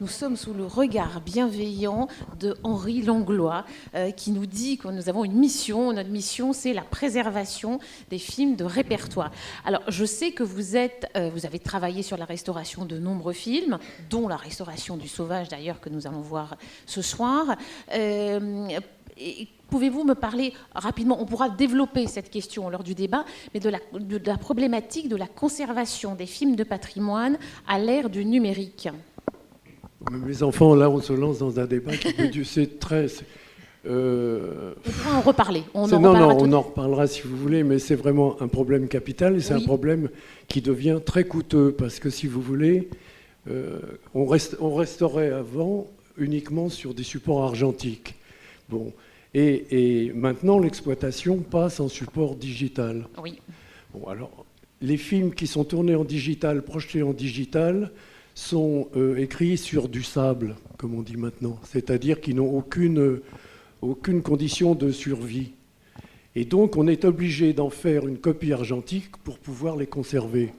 nous sommes sous le regard bienveillant de Henri Langlois, qui nous dit que nous avons une mission. Notre mission, c'est la préservation des films de répertoire. Alors, je sais que vous avez travaillé sur la restauration de nombreux films, dont la restauration du Sauvage, d'ailleurs, que nous allons voir ce soir. Pouvez-vous me parler rapidement, on pourra développer cette question lors du débat, mais de la problématique de la conservation des films de patrimoine à l'ère du numérique? Mes enfants, là, on se lance dans un débat qui peut durer très... On pourra en reparler. On en reparlera si vous voulez, mais c'est vraiment un problème capital et c'est un problème qui devient très coûteux parce que, si vous voulez, on restaurait avant uniquement sur des supports argentiques. Bon. Et maintenant, l'exploitation passe en support digital. Oui. Bon, alors, les films qui sont tournés en digital, projetés en digital, sont écrits sur du sable, comme on dit maintenant. C'est-à-dire qu'ils n'ont aucune condition de survie. Et donc, on est obligé d'en faire une copie argentique pour pouvoir les conserver.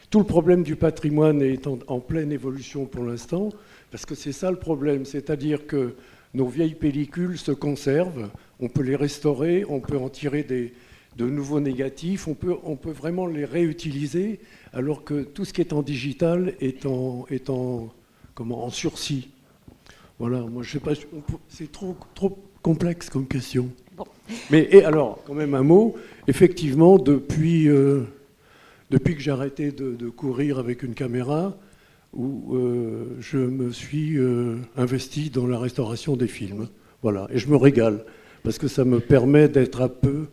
Tout le problème du patrimoine est en pleine évolution pour l'instant, parce que c'est ça le problème. C'est-à-dire que nos vieilles pellicules se conservent, on peut les restaurer, on peut en tirer de nouveaux négatifs, on peut vraiment les réutiliser, alors que tout ce qui est en digital est en sursis. Voilà, moi je sais pas, c'est trop complexe comme question. Bon. Mais alors, quand même un mot, effectivement, depuis que j'ai arrêté de courir avec une caméra, où je me suis investi dans la restauration des films. Voilà. Et je me régale, parce que ça me permet d'être un peu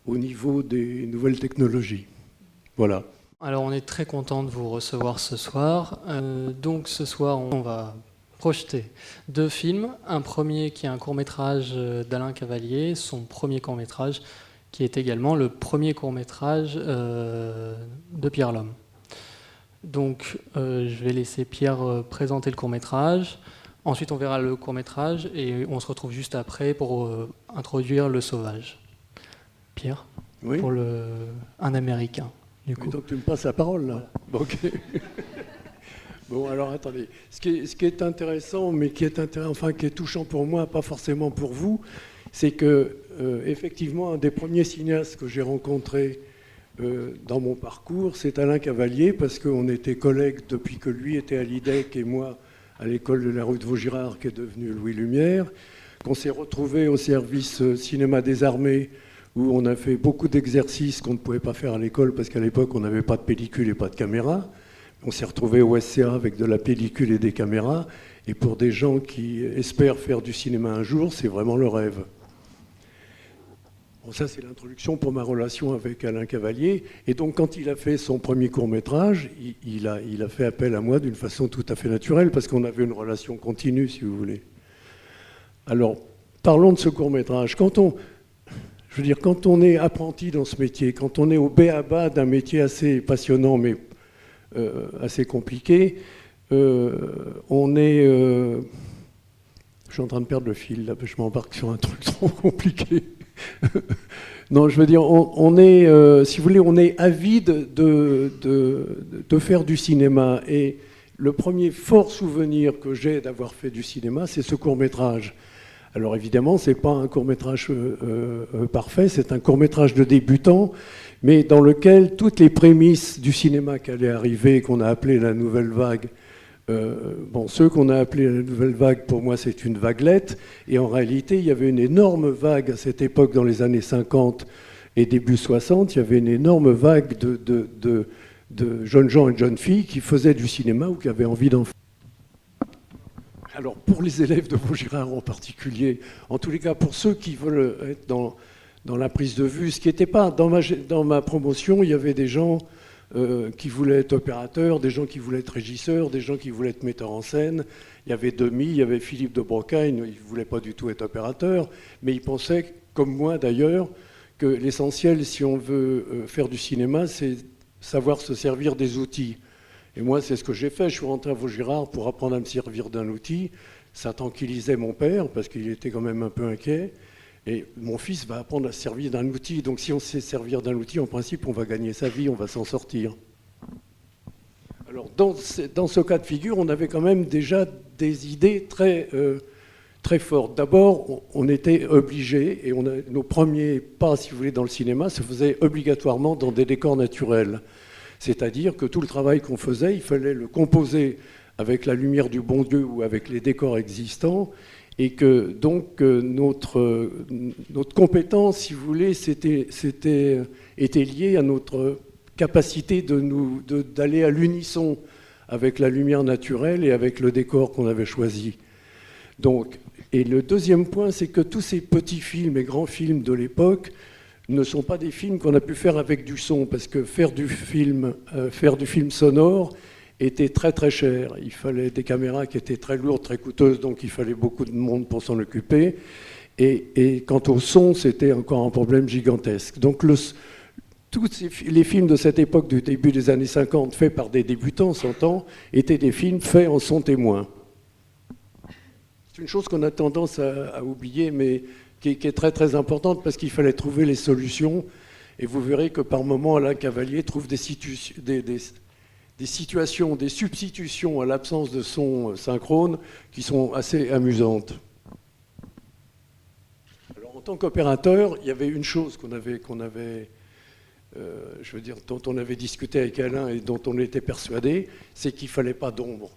au niveau des nouvelles technologies. Voilà. Alors on est très content de vous recevoir ce soir. Donc ce soir, on va projeter 2 films. Un premier qui est un court-métrage d'Alain Cavalier, son premier court-métrage, qui est également le premier court-métrage de Pierre Lhomme. Donc, je vais laisser Pierre présenter le court-métrage. Ensuite, on verra le court-métrage et on se retrouve juste après pour introduire Le Sauvage. Pierre, oui. Pour un Américain, du coup. Donc, tu me passes la parole, là. Voilà. Ok. Bon, alors, attendez. Ce qui est intéressant, mais qui est touchant pour moi, pas forcément pour vous, c'est que, effectivement, un des premiers cinéastes que j'ai rencontrés dans mon parcours, c'est Alain Cavalier, parce qu'on était collègues depuis que lui était à l'IDEC et moi à l'école de la rue de Vaugirard, qui est devenue Louis Lumière, qu'on s'est retrouvés au service cinéma des armées, où on a fait beaucoup d'exercices qu'on ne pouvait pas faire à l'école, parce qu'à l'époque, on n'avait pas de pellicule et pas de caméra. On s'est retrouvés au SCA avec de la pellicule et des caméras, et pour des gens qui espèrent faire du cinéma un jour, c'est vraiment le rêve. Bon, ça, c'est l'introduction pour ma relation avec Alain Cavalier. Et donc, quand il a fait son premier court-métrage, il a fait appel à moi d'une façon tout à fait naturelle, parce qu'on avait une relation continue, si vous voulez. Alors, parlons de ce court-métrage. Quand on est apprenti dans ce métier, quand on est au b.a.-ba d'un métier assez passionnant, mais assez compliqué, on est... je suis en train de perdre le fil, là, je m'embarque sur un truc trop compliqué. Non, je veux dire, on est, si vous voulez, on est avide de faire du cinéma. Et le premier fort souvenir que j'ai d'avoir fait du cinéma, c'est ce court-métrage. Alors évidemment, c'est pas un court-métrage parfait, c'est un court-métrage de débutant, mais dans lequel toutes les prémices du cinéma qui allait arriver, qu'on a appelé la nouvelle vague, ceux qu'on a appelés la nouvelle vague, pour moi, c'est une vaguelette. Et en réalité, il y avait une énorme vague à cette époque, dans les années 50 et début 60. Il y avait une énorme vague de jeunes gens et de jeunes filles qui faisaient du cinéma ou qui avaient envie d'en faire. Alors, pour les élèves de Vaugirard en particulier, en tous les cas, pour ceux qui veulent être dans la prise de vue, ce qui n'était pas... Dans ma promotion, il y avait des gens... qui voulaient être opérateurs, des gens qui voulaient être régisseurs, des gens qui voulaient être metteurs en scène. Il y avait Demy, il y avait Philippe de Brocagne, il ne voulait pas du tout être opérateur, mais il pensait, comme moi d'ailleurs, que l'essentiel, si on veut faire du cinéma, c'est savoir se servir des outils. Et moi, c'est ce que j'ai fait. Je suis rentré à Vaugirard pour apprendre à me servir d'un outil. Ça tranquillisait mon père, parce qu'il était quand même un peu inquiet. Et mon fils va apprendre à se servir d'un outil. Donc si on sait servir d'un outil, en principe, on va gagner sa vie, on va s'en sortir. Alors, dans ce cas de figure, on avait quand même déjà des idées très fortes. D'abord, on était obligé, et nos premiers pas, si vous voulez, dans le cinéma, se faisaient obligatoirement dans des décors naturels. C'est-à-dire que tout le travail qu'on faisait, il fallait le composer avec la lumière du bon Dieu ou avec les décors existants, et que donc notre compétence, si vous voulez, était liée à notre capacité d'aller à l'unisson avec la lumière naturelle et avec le décor qu'on avait choisi. Donc, et le deuxième point, c'est que tous ces petits films et grands films de l'époque ne sont pas des films qu'on a pu faire avec du son, parce que faire du film sonore était très très cher. Il fallait des caméras qui étaient très lourdes, très coûteuses, donc il fallait beaucoup de monde pour s'en occuper. Et quant au son, c'était encore un problème gigantesque. Donc tous les films de cette époque, du début des années 50, faits par des débutants, s'entend, étaient des films faits en son témoin. C'est une chose qu'on a tendance à oublier, mais qui est très très importante, parce qu'il fallait trouver les solutions. Et vous verrez que par moments, Alain Cavalier trouve des situations, des substitutions à l'absence de son synchrone qui sont assez amusantes. Alors, en tant qu'opérateur, il y avait une chose dont on avait discuté avec Alain et dont on était persuadé, c'est qu'il ne fallait pas d'ombre.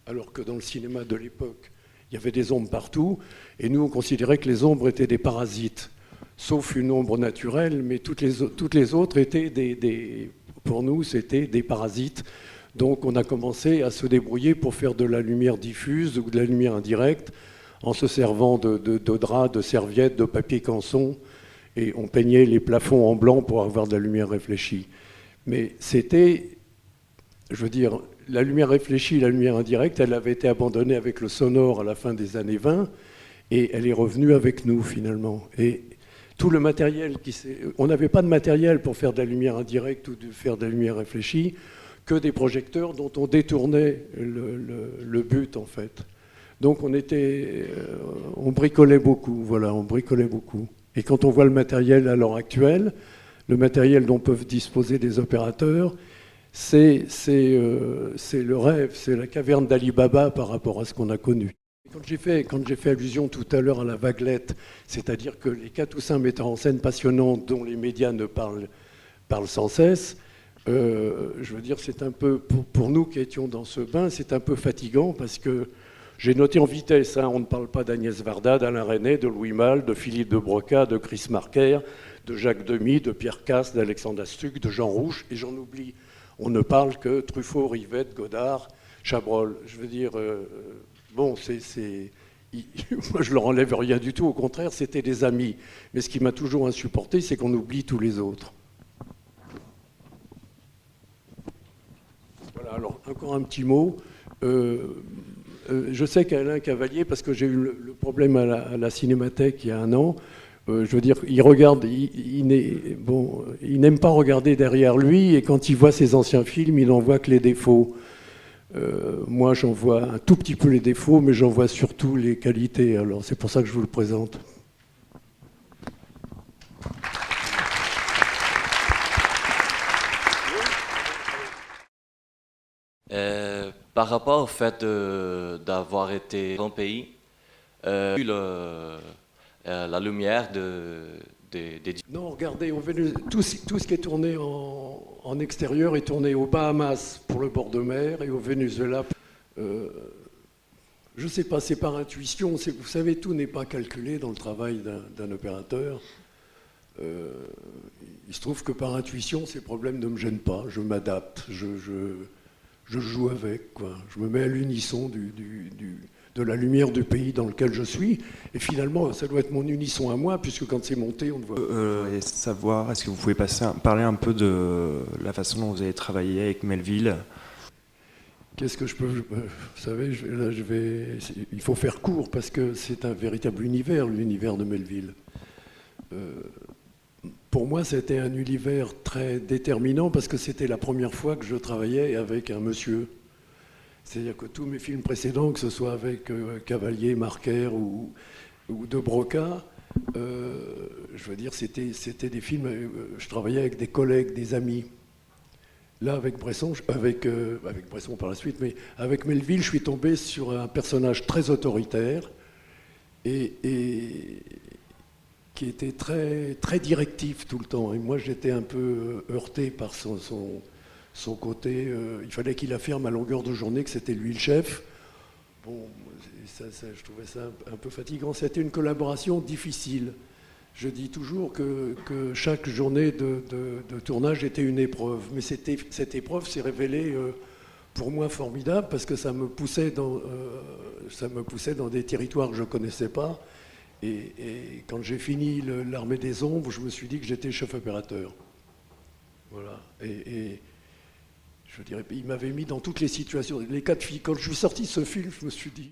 Alors que dans le cinéma de l'époque, il y avait des ombres partout, et nous, on considérait que les ombres étaient des parasites, sauf une ombre naturelle, mais toutes les autres étaient pour nous, c'était des parasites. Donc on a commencé à se débrouiller pour faire de la lumière diffuse ou de la lumière indirecte, en se servant de draps, de serviettes, de papier canson, et on peignait les plafonds en blanc pour avoir de la lumière réfléchie. Mais c'était, je veux dire, la lumière réfléchie, la lumière indirecte, elle avait été abandonnée avec le sonore à la fin des années 20, et elle est revenue avec nous finalement. Et tout le matériel on n'avait pas de matériel pour faire de la lumière indirecte ou de faire de la lumière réfléchie, que des projecteurs dont on détournait le but en fait. Donc on bricolait beaucoup, voilà, on bricolait beaucoup. Et quand on voit le matériel à l'heure actuelle, le matériel dont peuvent disposer des opérateurs, c'est le rêve, c'est la caverne d'Ali Baba par rapport à ce qu'on a connu. Quand j'ai fait allusion tout à l'heure à la vaguelette, c'est-à-dire que les 4 ou 5 metteurs en scène passionnants dont les médias ne parlent sans cesse, je veux dire, c'est un peu, pour nous qui étions dans ce bain, c'est un peu fatigant parce que j'ai noté en vitesse, on ne parle pas d'Agnès Varda, d'Alain Resnais, de Louis Malle, de Philippe de Broca, de Chris Marker, de Jacques Demy, de Pierre Casse, d'Alexandre Astuc, de Jean Rouch, et j'en oublie. On ne parle que Truffaut, Rivette, Godard, Chabrol. Je veux dire, bon, moi je leur enlève rien du tout, au contraire, c'était des amis. Mais ce qui m'a toujours insupporté, c'est qu'on oublie tous les autres. Voilà, alors encore un petit mot. Je sais qu'Alain Cavalier, parce que j'ai eu le problème à la Cinémathèque il y a 1 an, je veux dire, il regarde, il n'aime pas regarder derrière lui, et quand il voit ses anciens films, il n'en voit que les défauts. Moi, j'en vois un tout petit peu les défauts, mais j'en vois surtout les qualités. Alors, c'est pour ça que je vous le présente. Par rapport au fait d'avoir été dans le pays, la lumière des... Non, regardez, tout ce qui est tourné en extérieur est tourné aux Bahamas pour le bord de mer et au Venezuela. Je ne sais pas, c'est par intuition. Vous savez, tout n'est pas calculé dans le travail d'un opérateur. Il se trouve que par intuition, ces problèmes ne me gênent pas. Je m'adapte, je joue avec, quoi. Je me mets à l'unisson de la lumière du pays dans lequel je suis. Et finalement, ça doit être mon unisson à moi, puisque quand c'est monté, on ne voit... Et savoir, est-ce que vous pouvez parler un peu de la façon dont vous avez travaillé avec Melville ? Qu'est-ce que je peux... Vous savez, il faut faire court, parce que c'est un véritable univers, l'univers de Melville. Pour moi, c'était un univers très déterminant, parce que c'était la première fois que je travaillais avec un monsieur. C'est-à-dire que tous mes films précédents, que ce soit avec Cavalier, Marker ou de Broca, je veux dire, c'était des films... je travaillais avec des collègues, des amis. Là, avec Bresson, avec Bresson par la suite, mais avec Melville, je suis tombé sur un personnage très autoritaire et qui était très, très directif tout le temps. Et moi, j'étais un peu heurté par son côté. Il fallait qu'il affirme à longueur de journée que c'était lui le chef. Bon, je trouvais ça un peu fatigant. C'était une collaboration difficile. Je dis toujours que chaque journée de tournage était une épreuve. Mais cette épreuve s'est révélée pour moi formidable parce que ça me poussait dans des territoires que je ne connaissais pas. Et quand j'ai fini l'Armée des Ombres, je me suis dit que j'étais chef opérateur. Voilà. Et je dirais, il m'avait mis dans toutes les situations. Les cas de figure. Quand je suis sorti de ce film, je me suis dit,